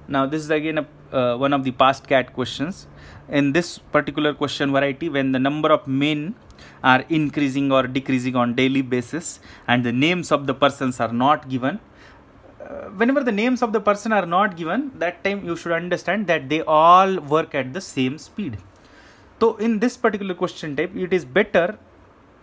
Now this is again one of the past CAT questions. In this particular question variety, when the number of men are increasing or decreasing on daily basis and the names of the persons are not given, whenever the names of the person are not given, that time you should understand that they all work at the same speed. So in this particular question type, it is better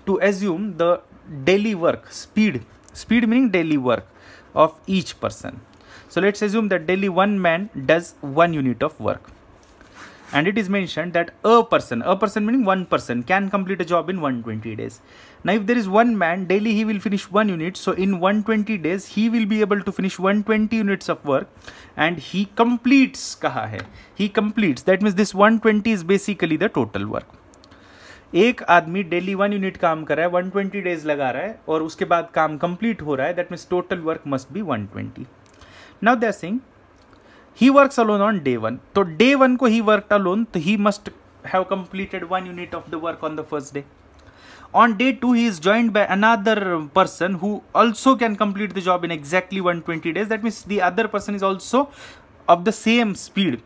to assume the daily work speed meaning daily work of each person. So let's assume that daily one man does 1 unit of work, and it is mentioned that a person meaning one person can complete a job in 120 days. Now if there is one man, daily he will finish 1 unit, so in 120 days he will be able to finish 120 units of work, and he completes कहा है, he completes, that means this 120 is basically the total work. एक आदमी daily 1 unit काम कर रहा है, 120 days लगा रहा है और उसके बाद काम कंप्लीट हो रहा है, that means total work must be 120. Now they are saying he works alone on day 1, तो डे 1 को ही वर्कड अलोन, तो he must have completed 1 unit of the work on the first day. On day 2 he is joined by another person who also can complete the job in exactly 120 days, that means the other person is also of the same speed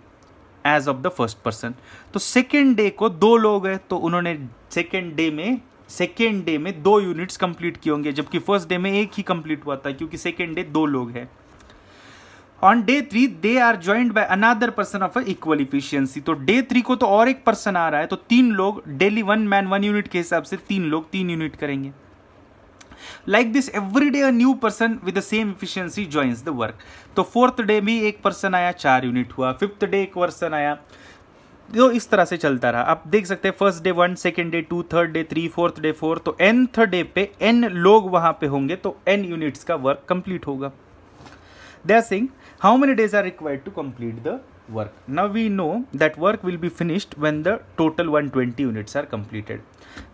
as of the first person. तो second day को 2 लोग हैं, तो उन्होंने second day में 2 units complete किए होंगे, जबकि फर्स्ट डे में 1 ही कंप्लीट हुआ था क्योंकि सेकेंड डे 2 लोग हैं. On day 3 they are joined by another person of equal efficiency, तो डे 3 को तो और एक पर्सन आ रहा है, तो 3 लोग डेली 1 मैन 1 यूनिट के हिसाब से 3 लोग 3 यूनिट करेंगे. Like this every day a new person with the same efficiency joins the work. तो 4th डे भी एक पर्सन आया, 4 यूनिट हुआ, 5th डे एक पर्सन आया, तो इस तरह से चलता रहा. आप देख सकते हैं first day 1, second day 2, third day 3, fourth day 4, तो nth डे पे n लोग वहां पे होंगे, तो n यूनिट्स का वर्क कंप्लीट होगा. They are saying how many days are required to complete the work. Now we know that work will be finished when the total 120 units are completed.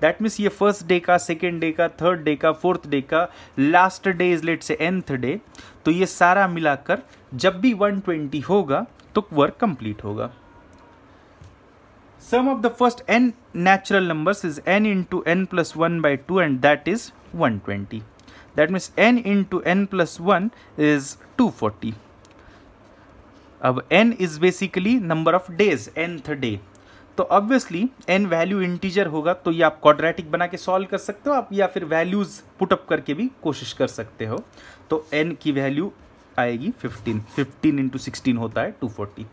That means ये first day का, second day का, third day का, fourth day का, last day is late से nth day, तो ये सारा मिलाकर जब भी 120 होगा तो वर्क कंप्लीट होगा. Sum of the first n natural numbers is n into n plus 1 by 2 and that is 120. That means n into n plus 1 is 240. अब n is basically number of days, nth day. तो obviously n value integer होगा, तो ये आप quadratic बना के solve कर सकते हो आप, या फिर वैल्यूज पुट अप करके भी कोशिश कर सकते हो. तो n की वैल्यू आएगी 15 इंटू 16 होता है 240.